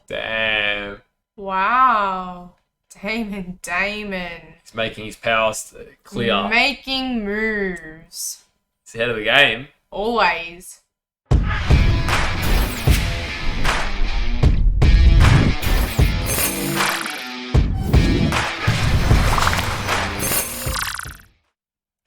Damn. Wow. Damon. He's making his powers clear. Making moves. He's ahead of the game. Always.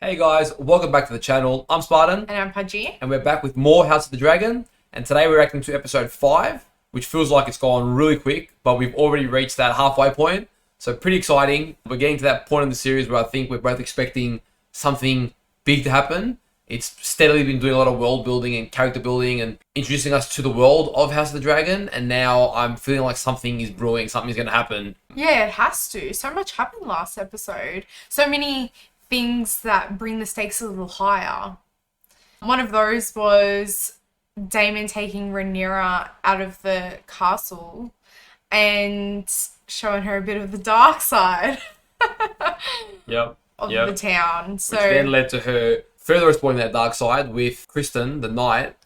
Hey guys, welcome back to the channel. I'm Spartan. And I'm Pudgy. And we're back with more House of the Dragon. And today we're reacting to episode 5, which feels like it's gone really quick, but we've already reached that halfway point. So pretty exciting. We're getting to that point in the series where I think we're both expecting something big to happen. It's steadily been doing a lot of world building and character building and introducing us to the world of House of the Dragon. And now I'm feeling like something is brewing, something's going to happen. Yeah, it has to. So much happened last episode. So many things that bring the stakes a little higher. One of those was Daemon taking Rhaenyra out of the castle and showing her a bit of the dark side Yep. of the town. Which then led to her further exploring that dark side with Kristen, the knight.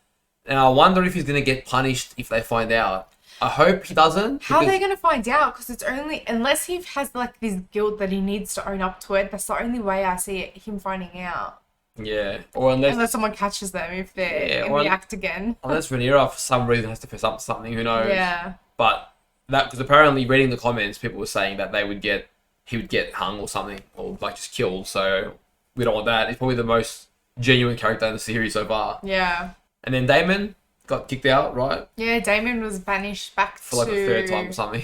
And I wonder if he's going to get punished if they find out. I hope he doesn't. How are they going to find out? Because it's only, unless he has like this guilt that he needs to own up to it, that's the only way I see him finding out. Yeah. Or unless someone catches them if they're in the act again. Unless Rhaenyra for some reason has to fess up to something, who knows? Yeah. But that, because apparently reading the comments, people were saying that he would get hung or something, or like just killed. So we don't want that. He's probably the most genuine character in the series so far. Yeah. And then Daemon got kicked out, right? Yeah, Daemon was banished back for like the third time or something.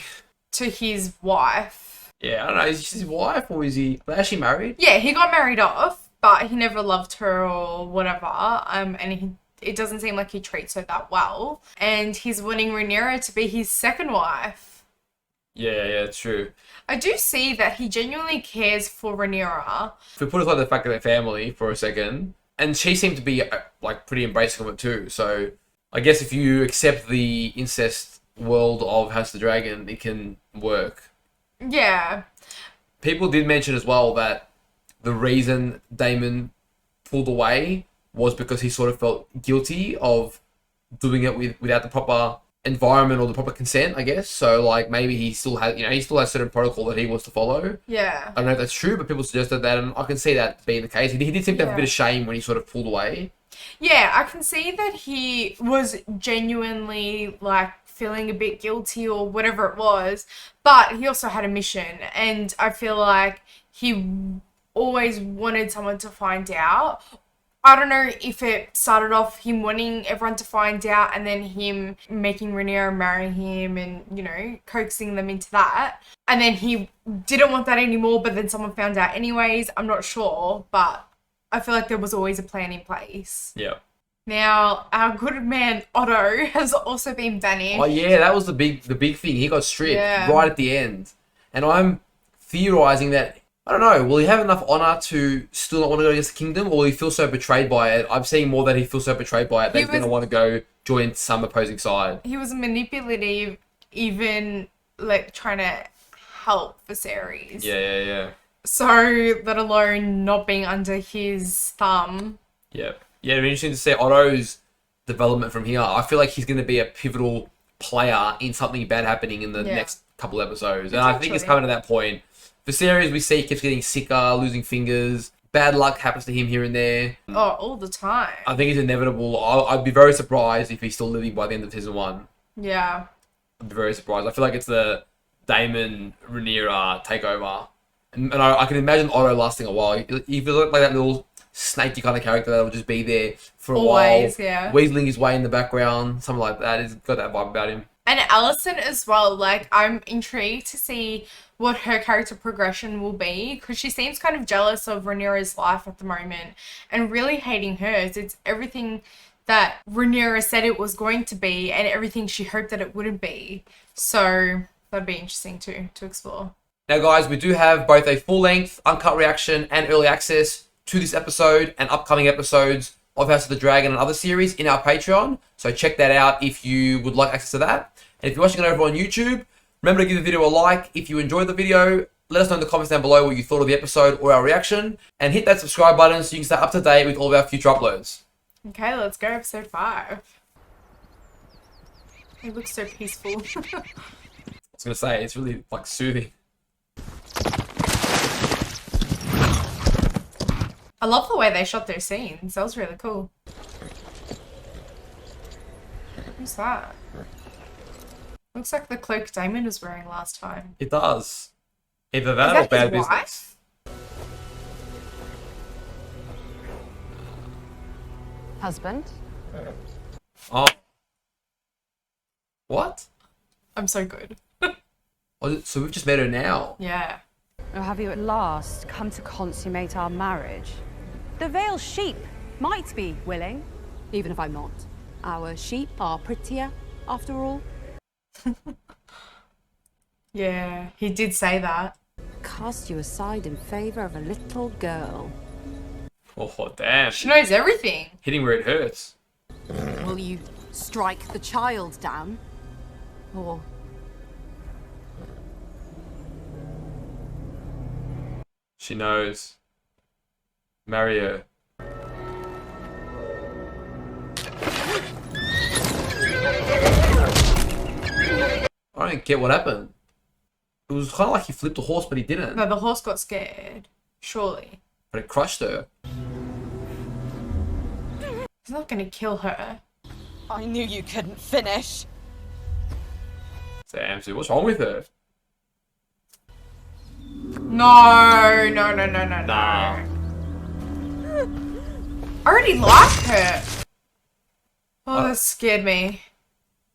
To his wife. Yeah, I don't know. Is she his wife or is he? Are they actually married? Yeah, he got married off, but he never loved her or whatever. And it doesn't seem like he treats her that well. And he's wanting Rhaenyra to be his second wife. Yeah, true. I do see that he genuinely cares for Rhaenyra. If we put aside the fact that they're family for a second, and she seemed to be like pretty embracing of it too. So I guess if you accept the incest world of House of the Dragon, it can work. Yeah. People did mention as well that the reason Daemon pulled away was because he sort of felt guilty of doing it without the proper environment or the proper consent, I guess. So like maybe he still has certain protocol that he wants to follow. Yeah. I don't know if that's true, but people suggested that, and I can see that being the case. He did seem to have a bit of shame when he sort of pulled away. Yeah, I can see that he was genuinely like feeling a bit guilty or whatever it was, but he also had a mission, and I feel like he always wanted someone to find out. I don't know if it started off him wanting everyone to find out and then him making Rhaenyra marry him and, you know, coaxing them into that. And then he didn't want that anymore, but then someone found out anyways. I'm not sure, but I feel like there was always a plan in place. Yeah. Now, our good man Otto has also been banished. Oh yeah, that was the big thing. He got stripped right at the end. And I'm theorizing that, I don't know, will he have enough honor to still not want to go against the kingdom, or will he feel so betrayed by it? I'm seeing more that he feels so betrayed by it that he's going to want to go join some opposing side. He was manipulative, even like trying to help Viserys. Yeah. So, let alone not being under his thumb. Yeah, it'd be interesting to see Otto's development from here. I feel like he's going to be a pivotal player in something bad happening in the next couple episodes. And I think it's coming to that point. Viserys, we see, keeps getting sicker, losing fingers. Bad luck happens to him here and there. Oh, all the time. I think it's inevitable. I'd be very surprised if he's still living by the end of season 1. Yeah. I'd be very surprised. I feel like it's the Daemon Rhaenyra takeover. And I can imagine Otto lasting a while. He feels like that little snaky kind of character that will just be there for a while. Yeah. Weaseling his way in the background. Something like that. He's got that vibe about him. And Alicent as well. Like, I'm intrigued to see what her character progression will be, because she seems kind of jealous of Rhaenyra's life at the moment and really hating hers. It's everything that Rhaenyra said it was going to be and everything she hoped that it wouldn't be. So that'd be interesting to explore. Now guys, we do have both a full-length, uncut reaction and early access to this episode and upcoming episodes of House of the Dragon and other series in our Patreon. So check that out if you would like access to that. And if you're watching it over on YouTube, remember to give the video a like. If you enjoyed the video, let us know in the comments down below what you thought of the episode or our reaction. And hit that subscribe button so you can stay up to date with all of our future uploads. Okay, let's go episode 5. It looks so peaceful. gonna say, it's really like soothing. I love the way they shot their scenes. That was really cool. Who's that? Looks like the cloak Damon was wearing last time. It does. Either Is that that or bad his business. wife? Husband? Oh. What? I'm so good. Oh, so we've just met her now. Yeah. Or have you at last come to consummate our marriage? The veiled sheep might be willing, even if I'm not. Our sheep are prettier, after all. Yeah, he did say that. Cast you aside in favor of a little girl. Oh, damn. She knows everything. Hitting where it hurts. Will you strike the child down? Or She knows. Marry her. I don't get what happened. It was kind of like he flipped a horse, but he didn't. No, the horse got scared. Surely. But it crushed her. He's not gonna kill her. I knew you couldn't finish. Damn, so what's wrong with her? No, no, no, no, no, Nah. no. I already like her. Oh, that scared me.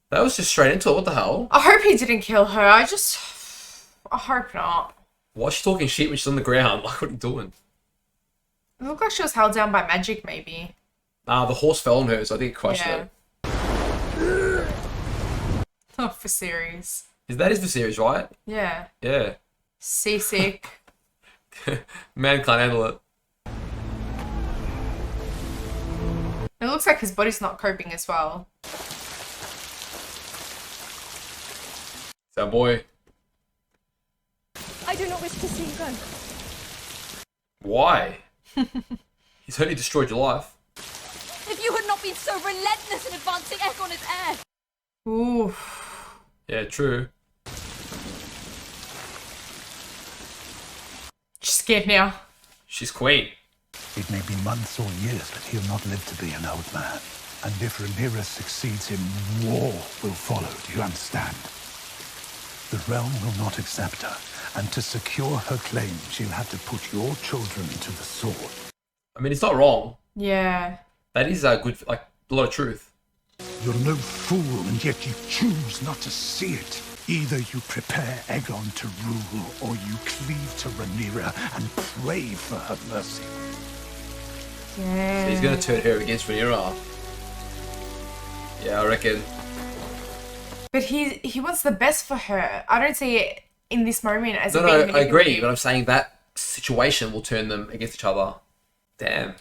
That was just straight into it. What the hell? I hope he didn't kill her. I hope not. Why is she talking shit when she's on the ground? Like, what are you doing? It looked like she was held down by magic, maybe. Nah, the horse fell on her, so I think it crushed Yeah. her. Oh, for series. That is the series, right? Yeah. Yeah. Seasick. Man can't handle it. It looks like his body's not coping as well. It's our boy. I do not wish to see you go. Why? He's only destroyed your life. If you had not been so relentless in advancing Egon as heir. Ooh. Yeah, true. She's scared now. She's queen. It may be months or years, but he'll not live to be an old man. And if Rhaenyra succeeds him, war will follow. Do you understand? The realm will not accept her, and to secure her claim, she'll have to put your children to the sword. I mean, it's not wrong. Yeah. That is a good, like, a lot of truth. You're no fool, and yet you choose not to see it. Either you prepare Aegon to rule, or you cleave to Rhaenyra and pray for her mercy. Yeah. So he's gonna turn her against Rhaenyra. Yeah, I reckon. But he wants the best for her. I don't see it in this moment as No, a being I agree, manipulative. but I'm saying that situation will turn them against each other. Damn.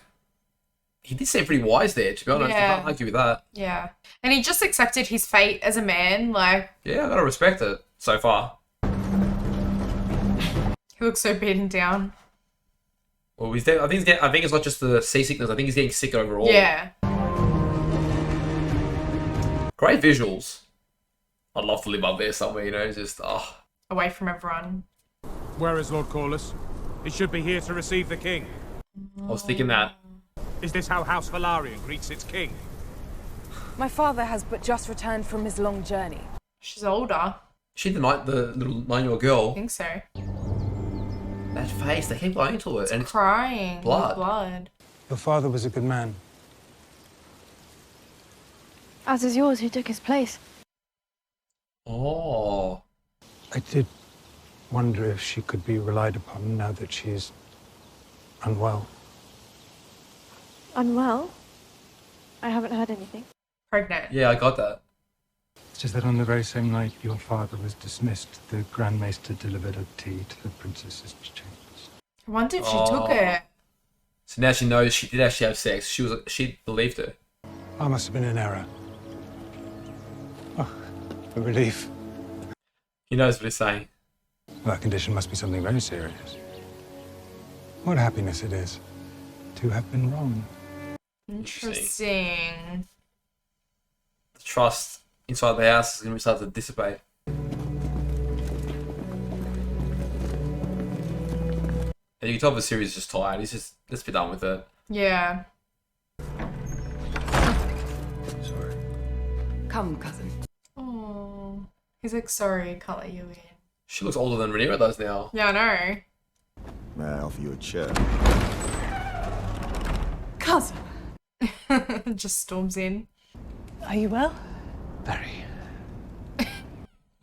He did seem pretty wise there, to be honest. I Yeah. can't argue with that. Yeah. And he just accepted his fate as a man. Like, Yeah, I gotta respect it so far. he looks so beaten down. Well, I think it's not just the seasickness. I think he's getting sick overall. Yeah. Great visuals. I'd love to live up there somewhere, you know, just, oh. Away from everyone. Where is Lord Corlys? He should be here to receive the king. I was thinking that. Is this how House Velaryon greets its king? My father has but just returned from his long journey. She's older. She the little 9-year-old I girl. think so. That face, they keep going to it. And it's Crying. with blood. Blood. Your father was a good man. As is yours, who took his place. Oh. I did wonder if she could be relied upon now that she's unwell. Unwell? I haven't heard anything. Pregnant. Yeah, I got that. It's just that on the very same night your father was dismissed, the Grand Maester delivered a tea to the princess's chambers. I wonder if she Oh. took it. So now she knows she did actually have sex. She believed her. I must have been in error. Oh, a relief. He knows what he's saying. Well, that condition must be something very serious. What happiness it is to have been wrong. Interesting. The trust inside the house is going to start to dissipate. And you can tell Viserys is just tired. He's just, let's be done with it. Yeah. Sorry. Come, cousin. Oh, he's like, sorry, can't let you in. She looks older than Rhaenyra does now. Yeah, I May I offer you a chair? Cousin. know. Just storms in. Are you well? Very.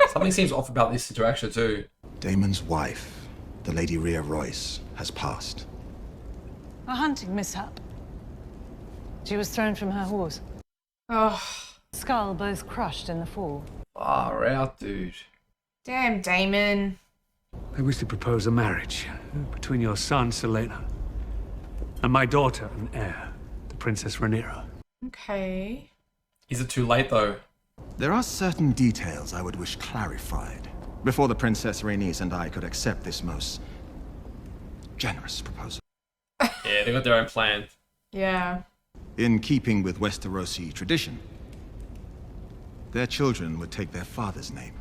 Something seems off about this interaction too. Damon's wife, the Lady Rhea Royce, has passed. A hunting mishap. She was thrown from her horse. Oh, Skull both crushed in the fall. Far out, dude. damn, Damon. I wish to propose a marriage between your son, Selena, and my daughter and heir, the Princess Rhaenyra. Okay. Is it too late though? There are certain details I would wish clarified before the Princess Rhaenys and I could accept this most generous proposal. Yeah, they got their own plan. Yeah. In keeping with Westerosi tradition, their children would take their father's name.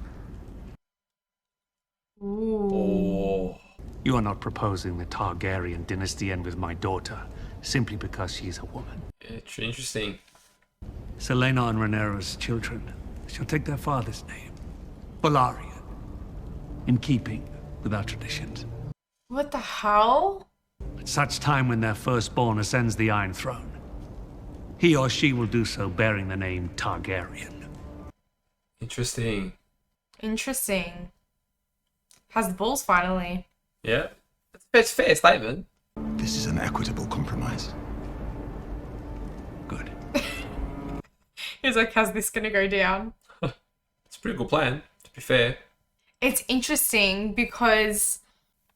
Ooh. Oh. You are not proposing the Targaryen dynasty end with my daughter, simply because she's a woman. Yeah, interesting. Selena and Rhaenyra's children shall take their father's name, Balarion, in keeping with our traditions. What the hell? At such time when their firstborn ascends the Iron Throne, he or she will do so bearing the name Targaryen. Interesting. Interesting. Has the balls finally. Yeah. It's a fair statement. This is an equitable compromise. Good. He's like, how's this gonna go down? It's a pretty good plan, to be fair. It's interesting because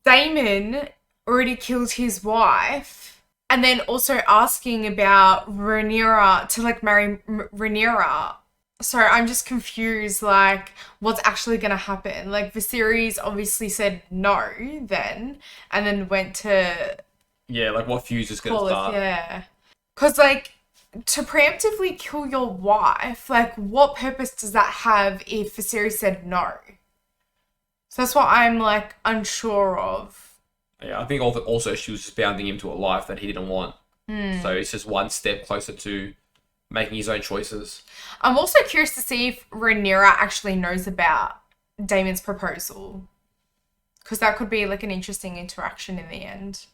Daemon already killed his wife and then also asking about Rhaenyra to like marry Rhaenyra. So I'm just confused, like, what's actually going to happen? Like, Viserys obviously said no then, and then went to Yeah, like what fuse is going to call start? it, yeah. Because, like, to preemptively kill your wife, like, what purpose does that have if Viserys said no? So that's what I'm, like, unsure of. Yeah, I think also she was just bounding him to a life that he didn't want. So it's just one step closer to making his own choices. I'm also curious to see if Rhaenyra actually knows about Daemon's proposal. Because that could be, like, an interesting interaction in the end.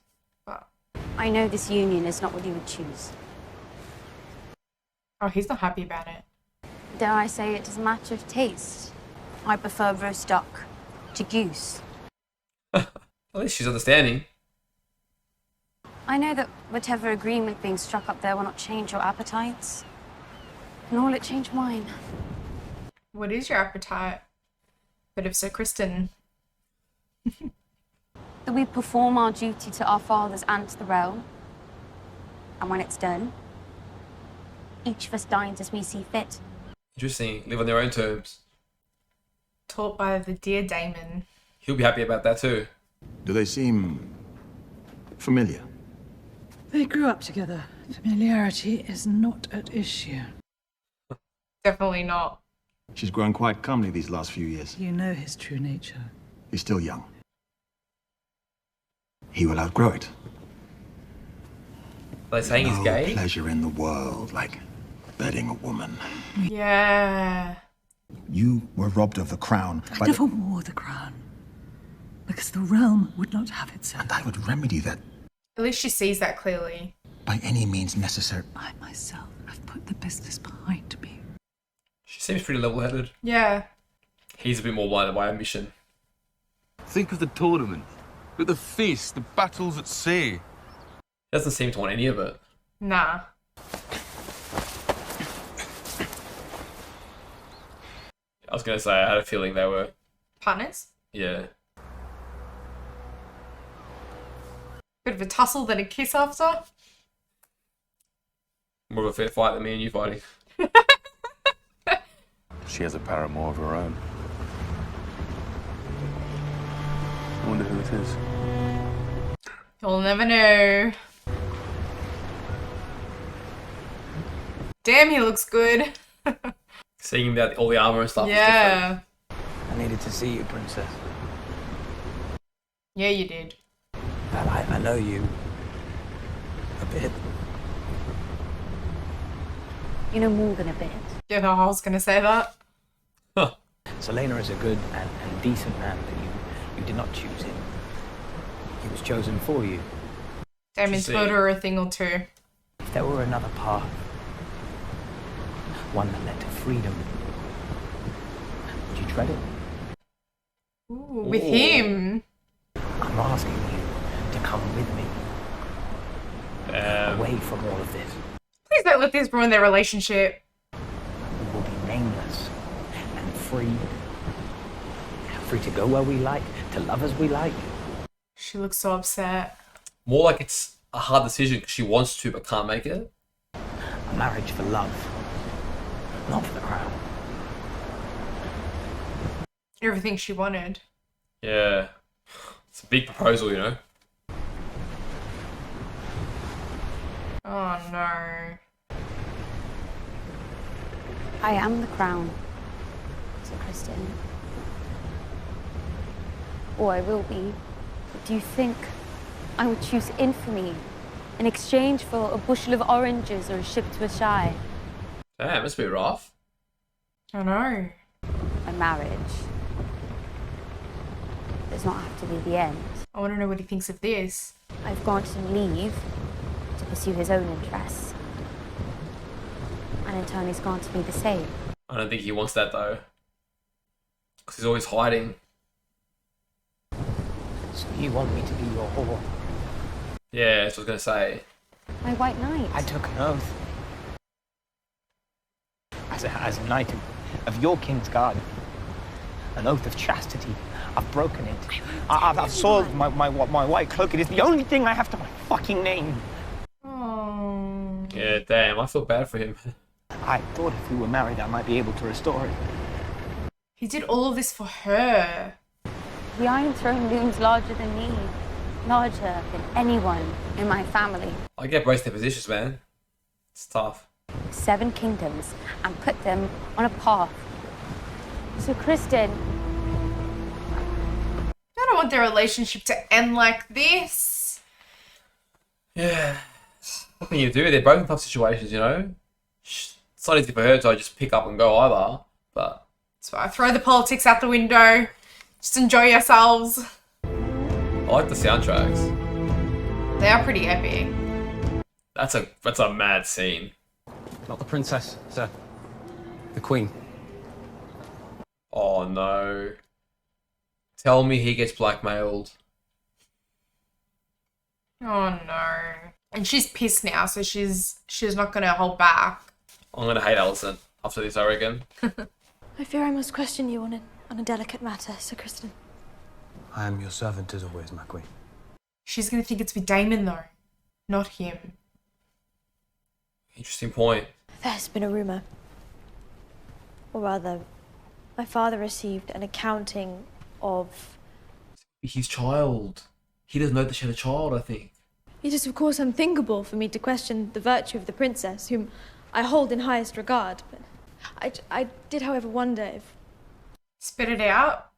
But I know this union is not what you would choose. oh, he's not happy about it. Dare I say it is a matter of taste? I prefer roast duck to goose. At least she's understanding. I know that whatever agreement being struck up there will not change your appetites, nor will it change mine. What is your appetite? Bit of Sir Kristen. That we perform our duty to our fathers and to the realm, and when it's done, each of us dines as we see fit. Interesting. Live on their own terms. Taught by the dear Daemon. He'll be happy about that too. Do they seem familiar? They grew up together. Familiarity is not at issue. Definitely not. She's grown quite comely these last few years. You know his true nature. He's still young. He will outgrow it. Are they saying he's gay? No pleasure in the world like bedding a woman. Yeah. You were robbed of the crown. I never wore the crown. Because the realm would not have it so. And I would remedy that At least she sees that clearly. by any means necessary. I myself have put the business behind me. She seems pretty level-headed. Yeah. He's a bit more blinded by ambition. Think of the tournament, with the feast, the battles at sea. He doesn't seem to want any of it. Nah. I was going to say, I had a feeling they were... Partners? Yeah. Bit of a tussle, then a kiss after. More of a fair fight than me and you fighting. She has a paramour of her own. I wonder who it is. You'll never know. Damn, he looks good. Seeing him without all the armor and stuff is Yeah. I needed to see you, Princess. Yeah, you did. That I know you a bit. You know more than a bit. Yeah, no, I was gonna say that. Selena is a good and decent man, but you did not choose him. He was chosen for you. Damon told her a thing or two. If there were another path, one that led to freedom, would you tread it? Ooh, with him. I'm asking you to come with me. Away from all of this. Please don't let this ruin their relationship. We will be nameless and free. Free to go where we like, to love as we like. She looks so upset. More like it's a hard decision because she wants to but can't make it. A marriage for love, not for the crown. Everything she wanted. Yeah. It's a big proposal, you know? Oh no. I am the crown, said Kristen. Or I will be. But do you think I would choose infamy in exchange for a bushel of oranges or a ship to a shy? Damn, must be rough. I know. My marriage does not have to be the end. I want to know what he thinks of this. I've granted him leave to pursue his own interests. And in turn, he's granted me the same. I don't think he wants that though. Because he's always hiding. So you want me to be your whore? Yeah, that's what I was going to say. My white knight. I took an oath. As a knight of your king's guard. An oath of chastity. I've broken it. I've soiled my white cloak. It is the only thing I have to my fucking name. Oh. Yeah, damn, I feel bad for him. I thought if we were married, I might be able to restore it. He did all of this for her. The Iron Throne looms larger than me. Larger than anyone in my family. I get both their positions, man. It's tough. 7 kingdoms and put them on a path. So, Kristen, I don't want their relationship to end like this. Yeah. What can you do? They're both in tough situations, you know? It's not easy for her to just pick up and go either, but... So I throw the politics out the window. Just enjoy yourselves. I like the soundtracks. They are pretty epic. That's a mad scene. Not the princess, sir. The queen. Oh no. Tell me he gets blackmailed. Oh no. And she's pissed now, so she's not gonna hold back. I'm gonna hate Alicent after this, I reckon. I fear I must question you on a delicate matter, Sir Kristen. I am your servant as always, my queen. She's gonna think it's with Damon though, not him. Interesting point. There's been a rumour. Or rather, my father received an accounting of... His child. He doesn't know that she had a child, I think. It is of course unthinkable for me to question the virtue of the princess, whom I hold in highest regard, but I did, however, wonder if... Spit it out.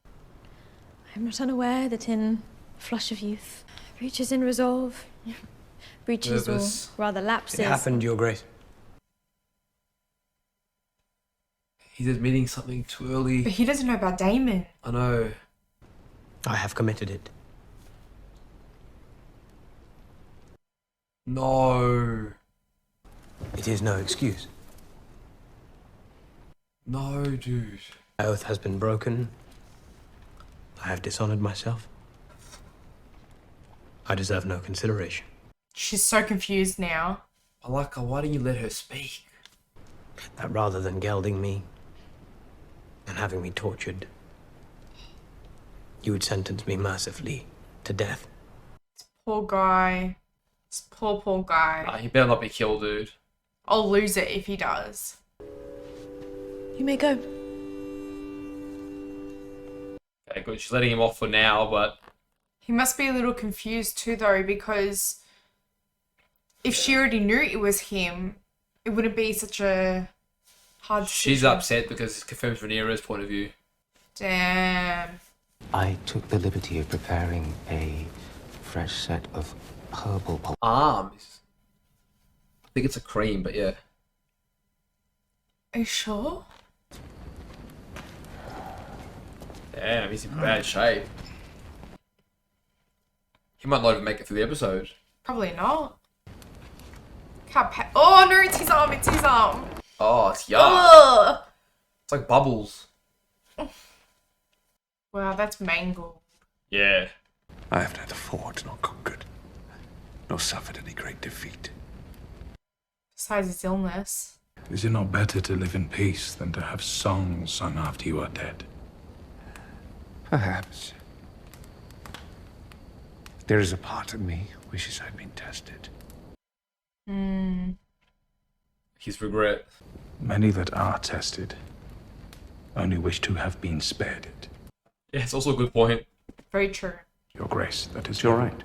I am not unaware that in flush of youth, breaches in resolve, breaches Nervous. or rather lapses... It happened, your grace. He's admitting something too early. But he doesn't know about Damon. I know. I have committed it. No. It is no excuse. No, dude. My oath has been broken. I have dishonored myself. I deserve no consideration. She's so confused now. Alaka, why didn't you let her speak? That rather than gelding me and having me tortured, you would sentence me mercifully to death. Poor guy. This poor guy. He better not be killed, dude. I'll lose it if he does. You may go. Okay, good. She's letting him off for now, but... He must be a little confused too, though, because if she already knew it was him, it wouldn't be such a hard decision. She's upset because it confirms Rhaenyra's point of view. Damn. I took the liberty of preparing a fresh set of herbal Arms. I think it's a cream, but yeah. Are you sure? Damn, he's in bad shape. He might not even make it through the episode. Probably not. Oh no, it's his arm, it's his arm. Oh, it's yuck. Ugh. It's like bubbles. Wow, that's mangled. Yeah. I have neither fought nor conquered, nor suffered any great defeat. Besides his illness. Is it not better to live in peace than to have songs sung after you are dead? Perhaps. There is a part of me wishes I'd been tested. His regret. Many that are tested only wish to have been spared it. Yeah, it's also a good point. Very true. Your Grace, that is You're your right.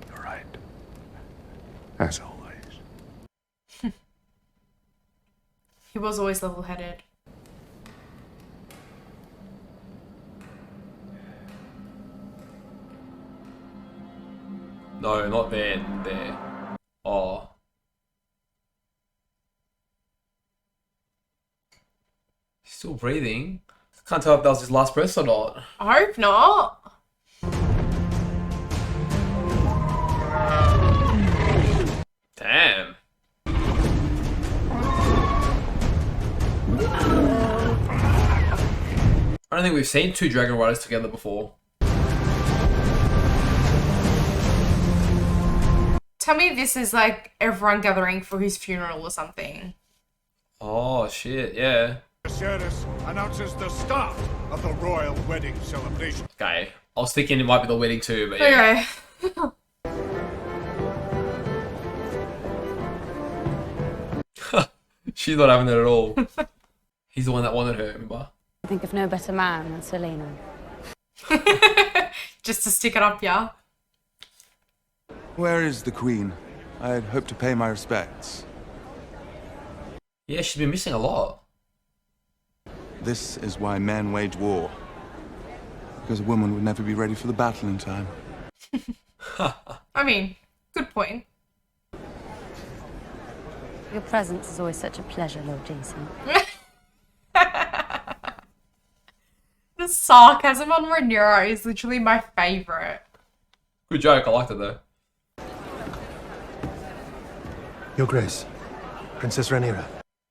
You're right. As always. He was always level-headed. No, not there. There. Oh. He's still breathing. Can't tell if that was his last breath or not. I hope not. Damn. I don't think we've seen two Dragon Riders together before. Tell me this is like everyone gathering for his funeral or something. Oh shit, yeah. The service announces the start of the royal wedding celebration. Okay. I was thinking it might be the wedding too, but yeah. Okay. She's not having it at all. He's the one that wanted her, remember? I think of no better man than Selena. Just to stick it up, yeah? Where is the Queen? I had hoped to pay my respects. Yeah, she's been missing a lot. This is why men wage war. Because a woman would never be ready for the battle in time. I mean, good point. Your presence is always such a pleasure, Lord Jason. The sarcasm on Rhaenyra is literally my favourite. Good joke, I liked it though. Your Grace, Princess Rhaenyra.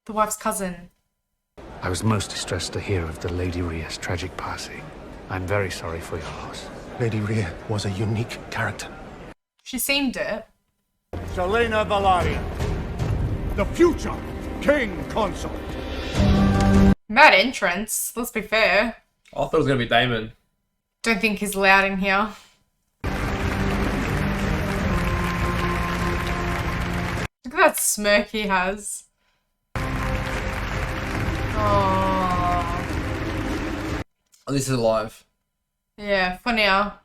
The wife's cousin. I was most distressed to hear of the Lady Rhea's tragic passing. I'm very sorry for your loss. Lady Rhea was a unique character. She seemed it. Selena Valarian, the future king consort. Mad entrance, let's be fair. I thought it was going to be Daemon. Don't think he's loud in here. Look at that smirk he has. Oh. Oh, this is alive. Yeah, for now.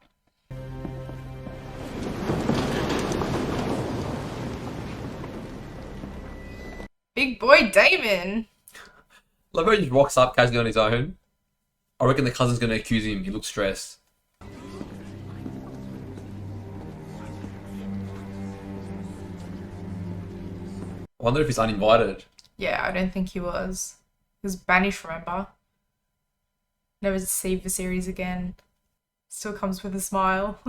Big boy Damon. Love how he just rocks up casually on his own. I reckon the cousin's going to accuse him. He looks stressed. I wonder if he's uninvited. Yeah, I don't think he was. He was banished, remember? Never to see the series again. Still comes with a smile.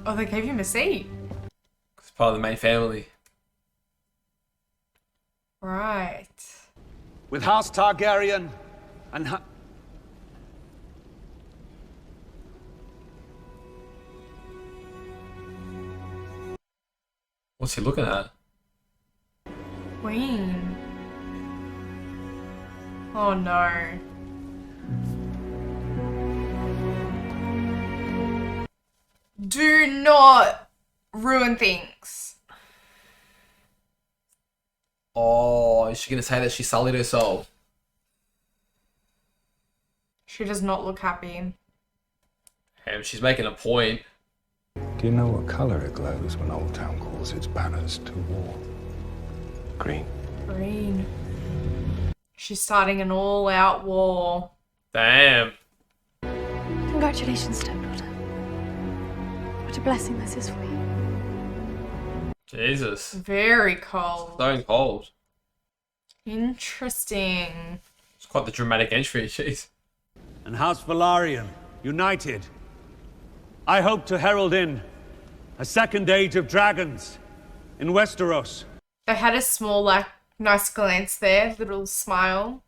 Oh, they gave him a seat. It's part of the main family. Right. With House Targaryen and What's he looking at? Queen. Oh no. Do not ruin things. Oh, is she going to say that she sullied herself? She does not look happy. Damn, she's making a point. Do you know what color it glows when Old Town calls its banners to war? Green. Green. She's starting an all-out war. Damn. Congratulations, stepdaughter. What a blessing this is for you. Jesus. Very cold. Stone cold. Interesting. It's quite the dramatic entry, jeez. And House Velaryon, united. I hope to herald in a second age of dragons in Westeros. They had a small, like, nice glance there, little smile.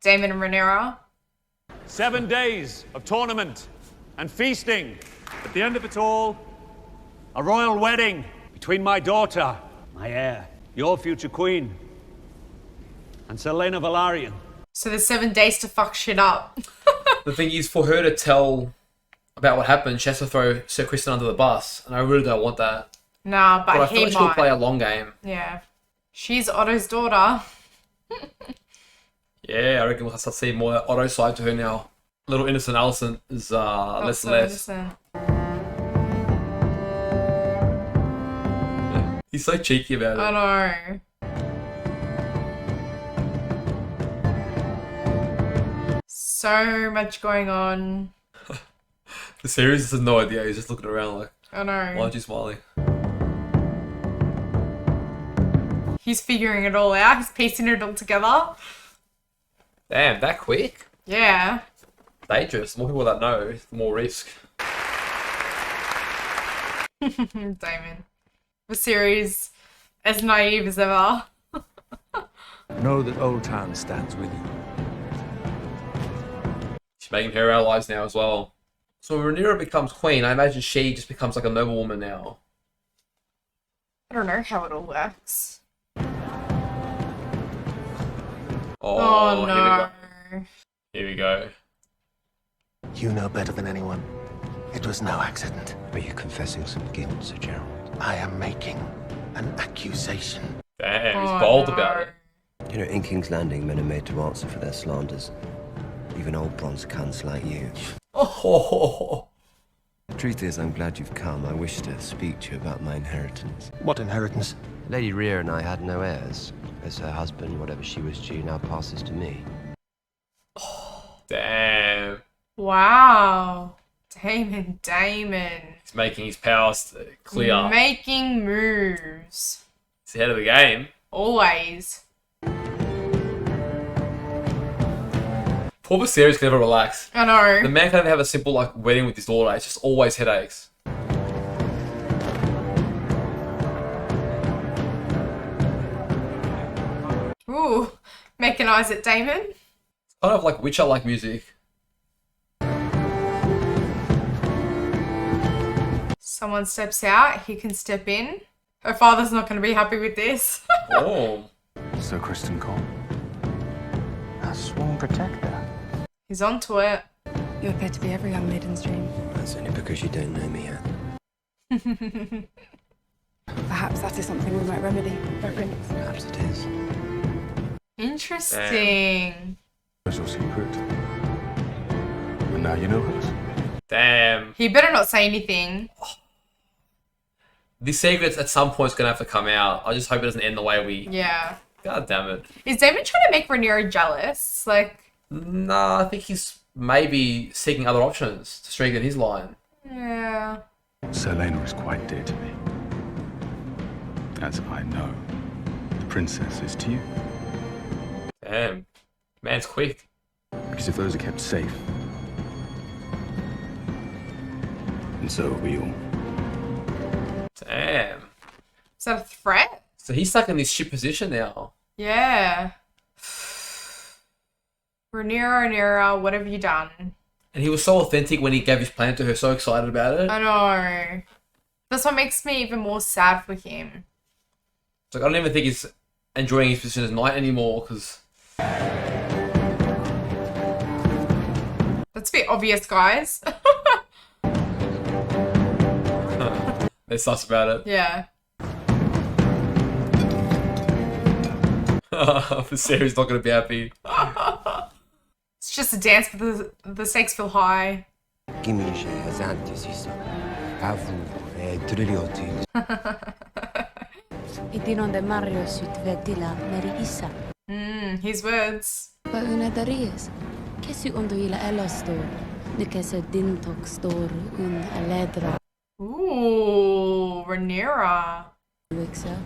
Daemon and Rhaenyra. 7 days of tournament and feasting. At the end of it all, a royal wedding between my daughter, my heir, your future queen, and Selena Velaryon. So there's 7 days to fuck shit up. The thing is, for her to tell about what happened, she has to throw Sir Kristen under the bus, and I really don't want that. Nah, but I he feel like she'll might. play a long game. Yeah. She's Otto's daughter. Yeah, I reckon we'll start seeing more Otto side to her now. Little innocent Alicent is Not less so and less. innocent. He's so cheeky about it. I know. So much going on. The series has no idea. He's just looking around like, I know. why aren't you smiling? He's figuring it all out. He's piecing it all together. Damn, that quick? Yeah. Dangerous. The more people that know, the more risk. Damon. The series as naive as ever. Know that Old Town stands with you. She's making her allies now as well. So when Rhaenyra becomes queen, I imagine she just becomes like a noblewoman now. I don't know how it all works. Oh, no. Here we go. You know better than anyone. It was no accident. Are you confessing some guilt, Sir Gerald? I am making an accusation. Damn, he's bold about it. You know, in King's Landing, men are made to answer for their slanders. Even old bronze cunts like you. Oh. The truth is, I'm glad you've come. I wish to speak to you about my inheritance. What inheritance? Lady Rhea and I had no heirs. As her husband, whatever she was due now passes to me. Damn. Wow. Damon. He's making his powers clear. Making moves. He's ahead of the game. Always. Poor Viserys can never relax. I know. The man can't even have a simple like wedding with his daughter. It's just always headaches. Ooh. Making eyes at Damon. Kind of like Witcher-like music. Someone steps out. He can step in. Her father's not going to be happy with this. Oh. Sir Kristen Cole. Our sworn protector. He's onto it. You appear to be every young maiden's dream. That's only because you don't know me yet. Perhaps that is something we might remedy, right, Prince? Perhaps it is. Interesting. Where's your secret? And now you know hers. Damn. He better not say anything. This secret at some point is going to have to come out. I just hope it doesn't end the way we... Yeah. God damn it. Is Damon trying to make Rhaenyra jealous? Like... Nah, I think he's maybe seeking other options to strengthen his line. Yeah. Selena is quite dear to me. As I know, the princess is to you. Damn. Man's quick. Because if those are kept safe, and so are we all. Damn. Is that a threat? So he's stuck in this shit position now. Yeah. Rhaenyra, what have you done? And he was so authentic when he gave his plan to her, so excited about it. I know. That's what makes me even more sad for him. It's like, I don't even think he's enjoying his position as knight anymore, because... That's a bit obvious, guys. They're sus about it. Yeah. Viserys not going to be happy. It's just a dance, but the stakes feel high. His words. de que se dintok stor un aledra. Ooh, Rhaenyra. Wixa.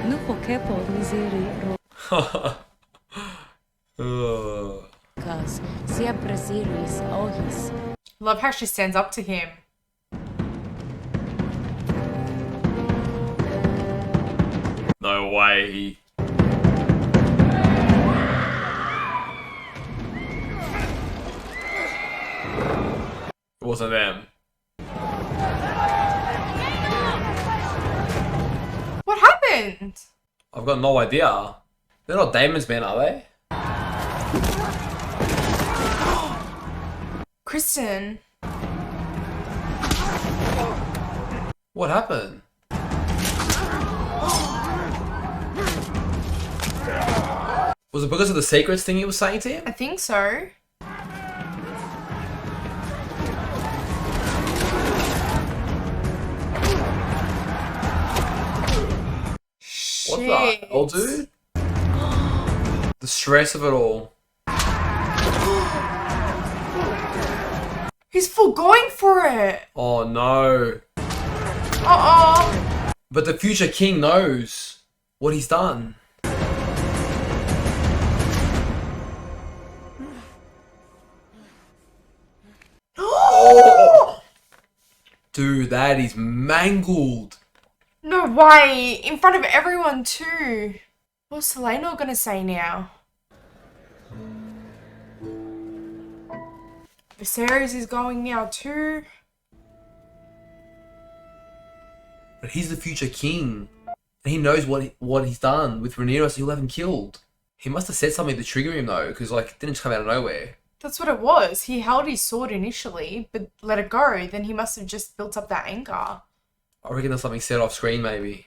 Nu pokepo miseri rokas sia presiris ohis. Love how she stands up to him. No way. It wasn't them. What happened? I've got no idea. They're not Damon's men, are they? Kristen. What happened? Was it because of the secrets thing he was saying to him? I think so. What the hell, dude? The stress of it all. He's full going for it. Oh no. Uh-oh. But the future king knows what he's done. Oh! Dude, that is mangled. No way. In front of everyone too. What's Selena gonna say now? Viserys is going now too. But he's the future king. And he knows what he's done with Rhaenyra, so he'll have him killed. He must have said something to trigger him though, because like it didn't just come out of nowhere. That's what it was. He held his sword initially, but let it go. Then he must have just built up that anger. I reckon there's something said off screen maybe.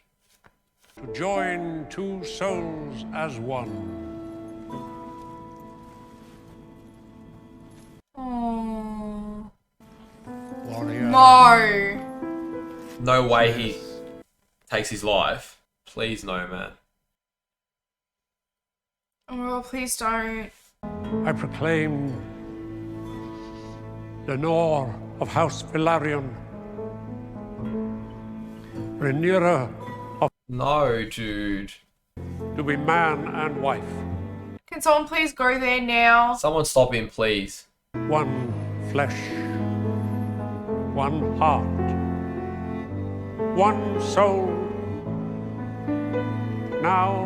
To join two souls as one. Oh. Warrior. No. No way he takes his life. Please no, man. Oh, please don't. I proclaim Lenore of House Velaryon, Rhaenyra of... No, dude. To be man and wife. Can someone please go there now? Someone stop him, please. One flesh, one heart, one soul, now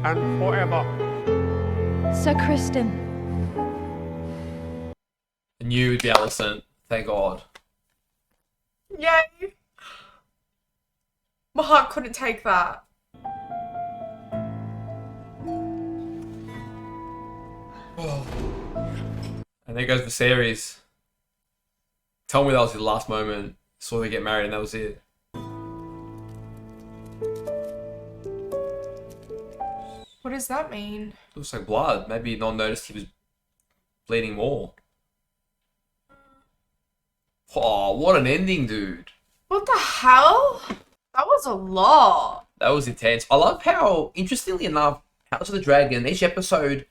and forever. Sir Kristen. I knew it'd be Alicent. Thank God. Yay. My heart couldn't take that. And there goes Viserys. Tell me that was his last moment. Saw they get married and that was it. What does that mean? Looks like blood. Maybe no one noticed he was bleeding more. Oh, what an ending, dude. What the hell? That was a lot. That was intense. I love how, interestingly enough, House of the Dragon, each episode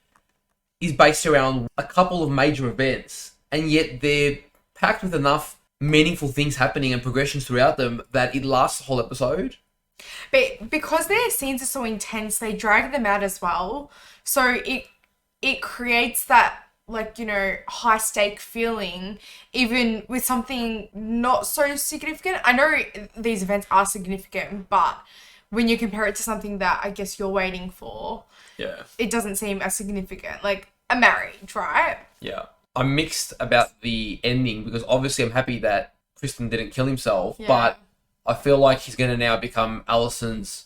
is based around a couple of major events, and yet they're packed with enough meaningful things happening and progressions throughout them that it lasts the whole episode. But because their scenes are so intense, they drag them out as well. So it creates that, like, you know, high stake feeling, even with something not so significant. I know these events are significant, but when you compare it to something that I guess you're waiting for, Yeah. it doesn't seem as significant. Like a marriage, right? Yeah. I'm mixed about the ending because obviously I'm happy that Kristen didn't kill himself, Yeah. but I feel like he's going to now become Alicent's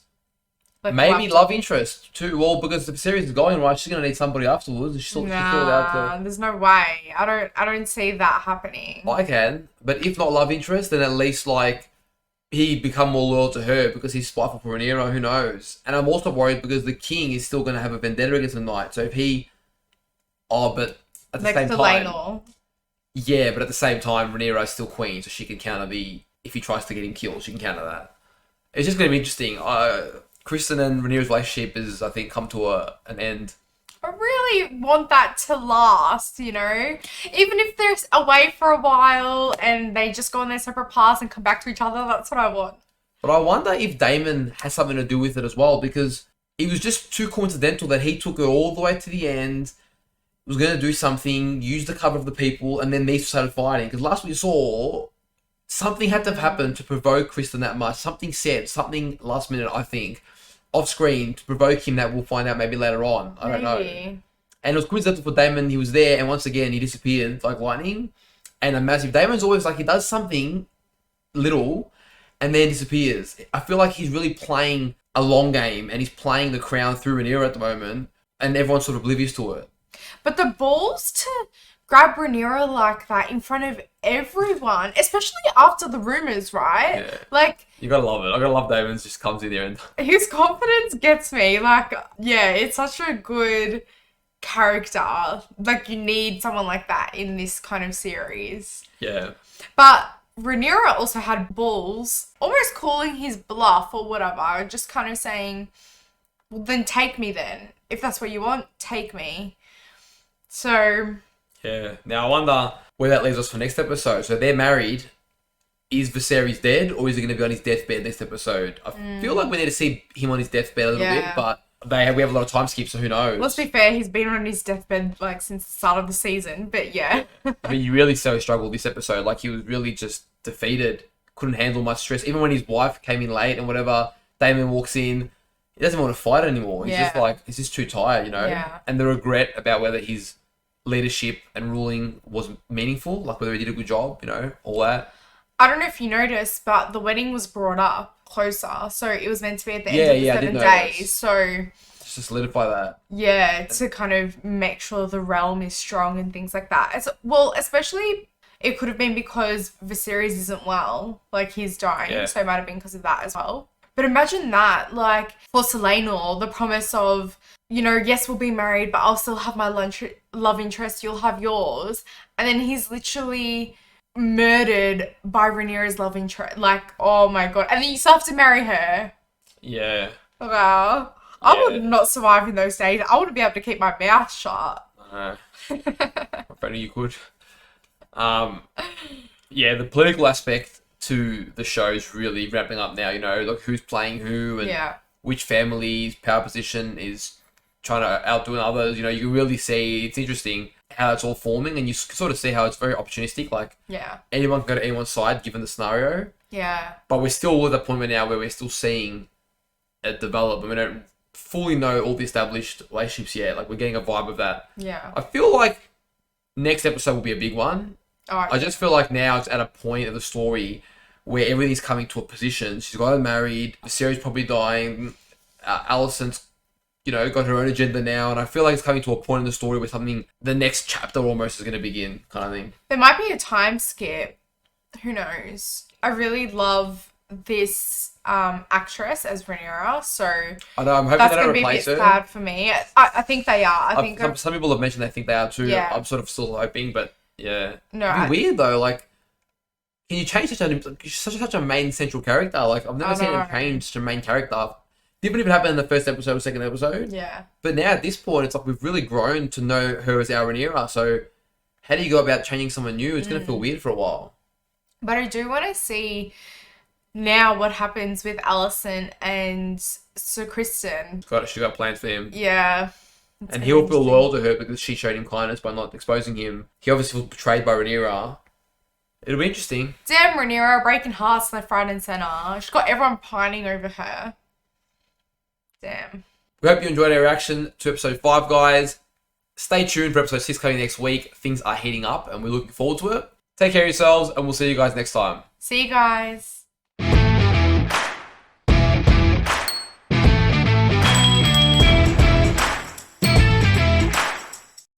Like maybe laptop. love interest too. Well, because the series is going right, she's going to need somebody afterwards. She's still out to... There's no way. I don't see that happening. I can, but if not love interest, then at least like he become more loyal to her because he's spiteful for Rhaenyra. Who knows? And I'm also worried because the king is still going to have a vendetta against the knight. So if he, but at the Like same the time, Laenor. yeah, but at the same time, Rhaenyra is still queen, so she can counter the if he tries to get him killed, she can counter that. It's just going to be interesting. Kristen and Rhaenyra's relationship is, I think, come to an end. Oh really want that to last, you know? Even if they're away for a while and they just go on their separate paths and come back to each other, that's what I want. But I wonder if Damon has something to do with it as well, because it was just too coincidental that he took her all the way to the end, was going to do something, use the cover of the people, and then these started fighting. Because last we saw, something had to have happened to provoke Kristen that much. Something said, something last minute, I think, off screen to provoke him that we'll find out maybe later on. I don't know. And it was coincidental for Damon. He was there, and once again, he disappeared like lightning. And a massive... Damon's always like, he does something little and then disappears. I feel like he's really playing a long game, and he's playing the crown through Rhaenyra at the moment, and everyone's sort of oblivious to it. But the balls to grab Rhaenyra like that in front of everyone, especially after the rumors, right? Yeah. Like, You gotta love it. I gotta love Damon's just comes in there and... his confidence gets me. Like, yeah, it's such a good character. Like, you need someone like that in this kind of series. Yeah. But Rhaenyra also had balls, almost calling his bluff or whatever, just kind of saying, well, then take me then. If that's what you want, take me. So... Yeah. Now, I wonder where that leaves us for next episode. So, they're married. Is Viserys dead, or is he going to be on his deathbed next episode? I feel like we need to see him on his deathbed a little bit, but we have a lot of time skips, so who knows? Let's be fair, he's been on his deathbed like since the start of the season, but yeah. I mean, you really so struggled this episode. Like, he was really just defeated, couldn't handle much stress. Even when his wife came in late and whatever, Damon walks in, he doesn't want to fight anymore. He's just like, he's just too tired, you know? Yeah. And the regret about whether his leadership and ruling was meaningful, like whether he did a good job, you know, all that. I don't know if you noticed, but the wedding was brought up closer, so it was meant to be at the end of the 7 days. So just to solidify that. Yeah, to kind of make sure the realm is strong and things like that. Well, especially it could have been because Viserys isn't well, like he's dying, so it might have been because of that as well. But imagine that, like for Selena, the promise of, you know, yes, we'll be married, but I'll still have my love interest, you'll have yours, and then he's literally murdered by Rhaenyra's love interest. Like, oh my god. And then you still have to marry her. Yeah. Wow. I would not survive in those days. I wouldn't be able to keep my mouth shut. If only you could. Yeah, the political aspect to the show is really wrapping up now, you know, like who's playing who and which family's power position is trying to outdo others. You know, you can really see, it's interesting how it's all forming, and you sort of see how it's very opportunistic. Like, anyone can go to anyone's side given the scenario. Yeah. But we're still at the point now where we're still seeing it develop, and we don't fully know all the established relationships yet. Like, we're getting a vibe of that. Yeah. I feel like next episode will be a big one. I just feel like now it's at a point of the story where everything's coming to a position. She's got her married. Viserys probably dying. Alicent's, you know, got her own agenda now, and I feel like it's coming to a point in the story where something, the next chapter almost is going to begin, kind of thing. There might be a time skip. Who knows? I really love this actress as Rhaenyra, so I know, I'm hoping that's they don't going to be a replace bit her. sad for me. I think they are. I think some people have mentioned they think they are too. Yeah. I'm sort of still hoping, but yeah. No, it'd be weird though. Like, can you change such a main central character? Like, I've never seen him change such a main character. Didn't even happen in the first episode or second episode. Yeah. But now at this point, it's like we've really grown to know her as our Rhaenyra. So how do you go about changing someone new? It's going to feel weird for a while. But I do want to see now what happens with Alicent and Sir Kristen. She got plans for him. Yeah. And he'll feel loyal to her because she showed him kindness by not exposing him. He obviously was betrayed by Rhaenyra. It'll be interesting. Damn, Rhaenyra breaking hearts left, right, and centre. She's got everyone pining over her. Damn. We hope you enjoyed our reaction to episode 5, guys. Stay tuned for episode 6 coming next week. Things are heating up and we're looking forward to it. Take care of yourselves and we'll see you guys next time. See you guys.